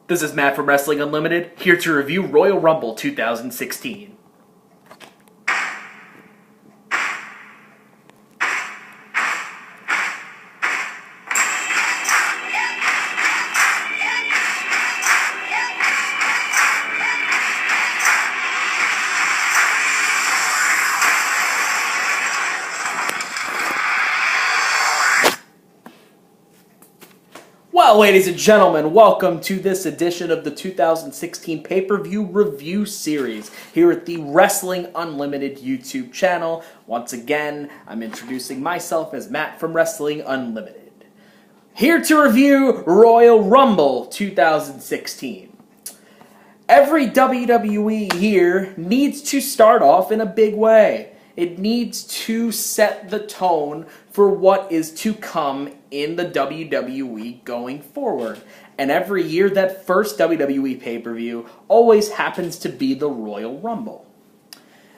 This is Matt from Wrestling Unlimited, here to review Royal Rumble 2016. Well, ladies and gentlemen, welcome to this edition of the 2016 pay-per-view review series here at the Wrestling Unlimited YouTube channel. Once again, I'm introducing myself as Matt from Wrestling Unlimited. Here to review Royal Rumble 2016. Every WWE year needs to start off in a big way. It needs to set the tone for what is to come in the WWE going forward. And every year, that first WWE pay-per-view always happens to be the Royal Rumble.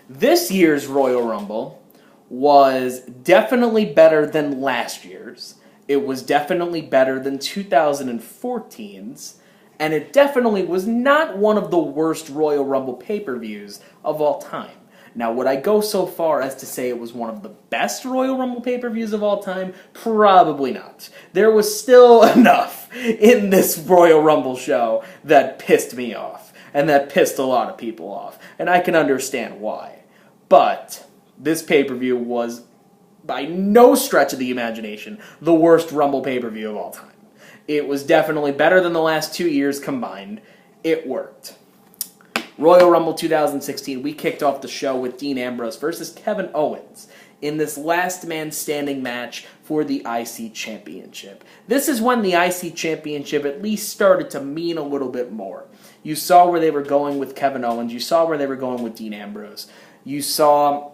This year's Royal Rumble was definitely better than last year's. It was definitely better than 2014's. And it definitely was not one of the worst Royal Rumble pay-per-views of all time. Now, would I go so far as to say it was one of the best Royal Rumble pay-per-views of all time? Probably not. There was still enough in this Royal Rumble show that pissed me off, and that pissed a lot of people off, and I can understand why. But this pay-per-view was, by no stretch of the imagination, the worst Rumble pay-per-view of all time. It was definitely better than the last 2 years combined. It worked. Royal Rumble 2016, we kicked off the show with Dean Ambrose versus Kevin Owens in this last man standing match for the IC Championship. This is when the IC Championship at least started to mean a little bit more. You saw where they were going with Kevin Owens. You saw where they were going with Dean Ambrose. You saw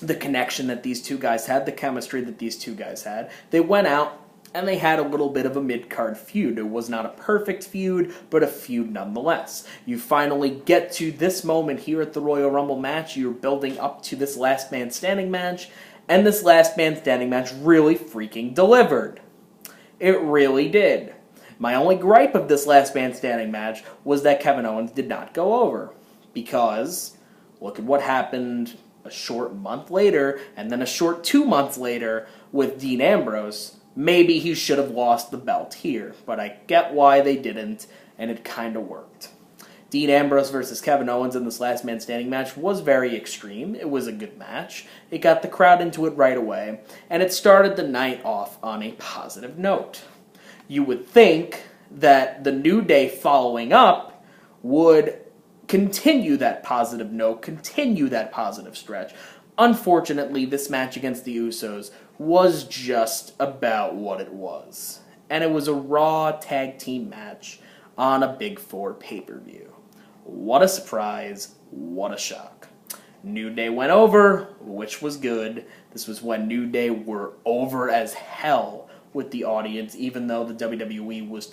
the connection that these two guys had, the chemistry that these two guys had. They went out and they had a little bit of a mid-card feud. It was not a perfect feud, but a feud nonetheless. You finally get to this moment here at the Royal Rumble match. You're building up to this last man standing match, and this last man standing match really freaking delivered. It really did. My only gripe of this last man standing match was that Kevin Owens did not go over, because look at what happened a short month later, and then a short 2 months later with Dean Ambrose. Maybe he should have lost the belt here, but I get why they didn't, and it kind of worked. Dean Ambrose versus Kevin Owens in this last man standing match was very extreme. It was a good match. It got the crowd into it right away, and it started the night off on a positive note. You would think that the New Day following up would continue that positive note, continue that positive stretch. Unfortunately, this match against the Usos was just about what it was. And it was a Raw tag team match on a Big Four pay-per-view. What a surprise, what a shock. New Day went over, which was good. This was when New Day were over as hell with the audience, even though the WWE was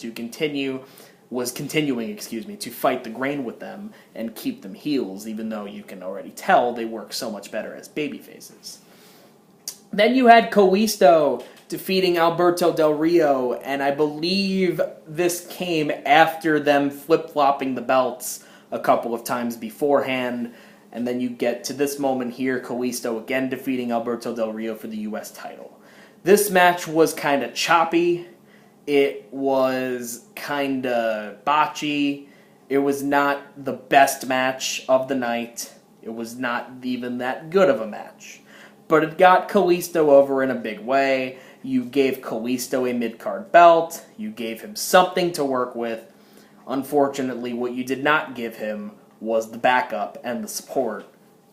continuing to fight the grain with them and keep them heels, even though you can already tell they work so much better as babyfaces. Then you had Kalisto defeating Alberto Del Rio, and I believe this came after them flip-flopping the belts a couple of times beforehand, and then you get to this moment here, Kalisto again defeating Alberto Del Rio for the U.S. title. This match was kind of choppy. It was kind of botchy. It was not the best match of the night. It was not even that good of a match. But it got Kalisto over in a big way. You gave Kalisto a mid-card belt. You gave him something to work with. Unfortunately, what you did not give him was the backup and the support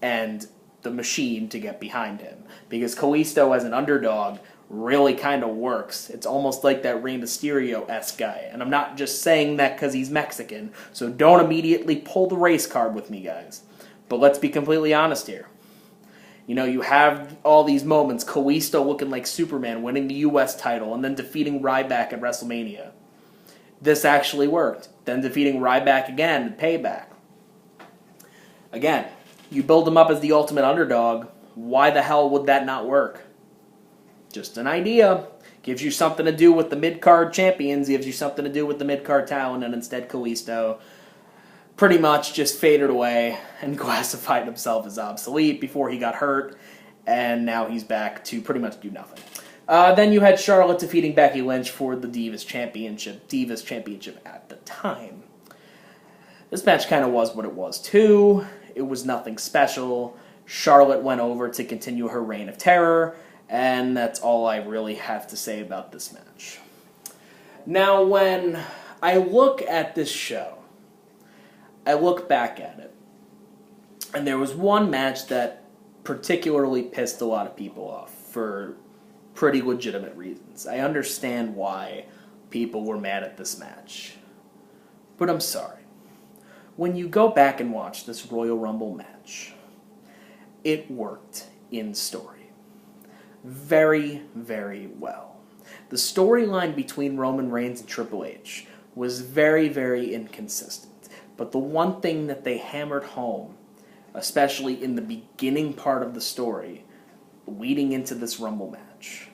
and the machine to get behind him. Because Kalisto as an underdog really kind of works. It's almost like that Rey Mysterio-esque guy. And I'm not just saying that because he's Mexican, so don't immediately pull the race card with me, guys. But let's be completely honest here. You know, you have all these moments, Kalisto looking like Superman, winning the U.S. title, and then defeating Ryback at WrestleMania. This actually worked. Then defeating Ryback again, Payback. Again, you build him up as the ultimate underdog. Why the hell would that not work? Just an idea. Gives you something to do with the mid-card champions, gives you something to do with the mid-card talent, and instead Kalisto pretty much just faded away and classified himself as obsolete before he got hurt, and now he's back to pretty much do nothing. Then you had Charlotte defeating Becky Lynch for the Divas Championship at the time. This match kind of was what it was, too. It was nothing special. Charlotte went over to continue her reign of terror, and that's all I really have to say about this match. Now, when I look at this show, I look back at it, and there was one match that particularly pissed a lot of people off for pretty legitimate reasons. I understand why people were mad at this match, but I'm sorry. When you go back and watch this Royal Rumble match, it worked in story very, very well. The storyline between Roman Reigns and Triple H was very, very inconsistent. But the one thing that they hammered home, especially in the beginning part of the story, leading into this Rumble match,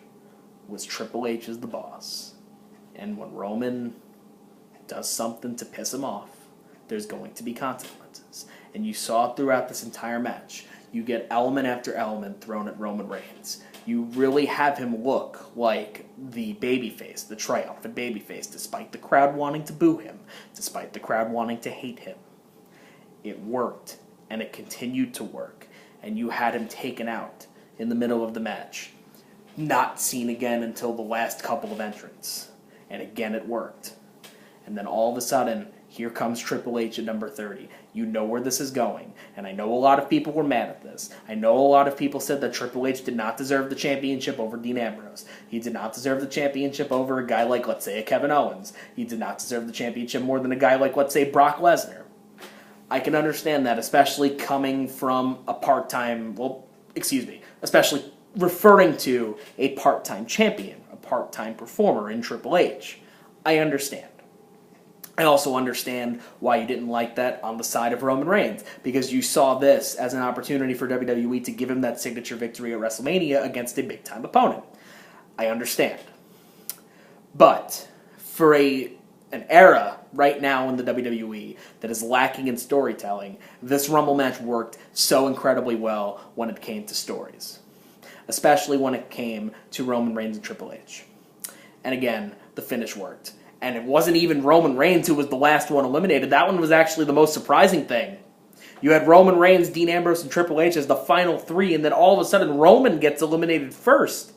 was Triple H is the boss. And when Roman does something to piss him off, there's going to be consequences. And you saw it throughout this entire match. You get element after element thrown at Roman Reigns. You really have him look like the babyface, the triumphant babyface, despite the crowd wanting to boo him, despite the crowd wanting to hate him. It worked, and it continued to work, and you had him taken out in the middle of the match, not seen again until the last couple of entrants. And again, it worked. And then all of a sudden, here comes Triple H at number 30. You know where this is going. And I know a lot of people were mad at this. I know a lot of people said that Triple H did not deserve the championship over Dean Ambrose. He did not deserve the championship over a guy like, let's say, a Kevin Owens. He did not deserve the championship more than a guy like, let's say, Brock Lesnar. I can understand that, especially coming from a part-time, especially referring to a part-time champion, a part-time performer in Triple H. I understand. I also understand why you didn't like that on the side of Roman Reigns, because you saw this as an opportunity for WWE to give him that signature victory at WrestleMania against a big-time opponent. I understand. But for an era right now in the WWE that is lacking in storytelling, this Rumble match worked so incredibly well when it came to stories, especially when it came to Roman Reigns and Triple H. And again, the finish worked. And it wasn't even Roman Reigns who was the last one eliminated. That one was actually the most surprising thing. You had Roman Reigns, Dean Ambrose, and Triple H as the final three, and then all of a sudden Roman gets eliminated first.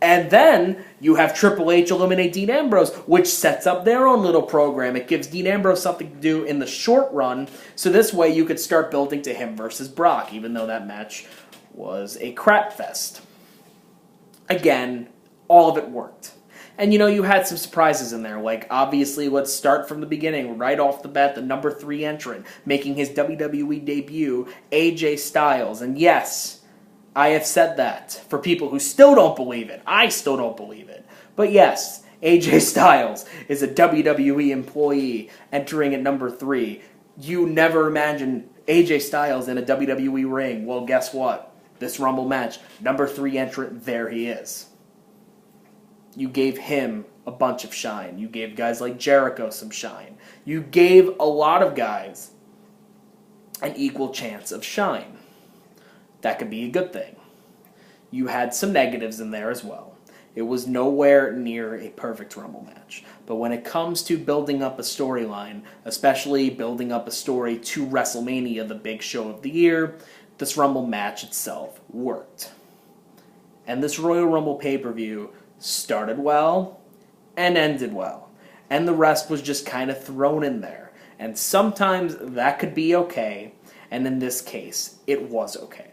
And then you have Triple H eliminate Dean Ambrose, which sets up their own little program. It gives Dean Ambrose something to do in the short run, so this way you could start building to him versus Brock, even though that match was a crap fest. Again, all of it worked. And, you had some surprises in there. Like, obviously, let's start from the beginning. Right off the bat, the number 3 entrant, making his WWE debut, AJ Styles. And yes, I have said that for people who still don't believe it. I still don't believe it. But yes, AJ Styles is a WWE employee entering at number 3. You never imagined AJ Styles in a WWE ring. Well, guess what? This Rumble match, number 3 entrant, there he is. You gave him a bunch of shine. You gave guys like Jericho some shine. You gave a lot of guys an equal chance of shine. That could be a good thing. You had some negatives in there as well. It was nowhere near a perfect Rumble match. But when it comes to building up a storyline, especially building up a story to WrestleMania, the big show of the year, this Rumble match itself worked. And this Royal Rumble pay-per-view started well and ended well. And the rest was just kind of thrown in there. And sometimes that could be okay, and in this case, it was okay.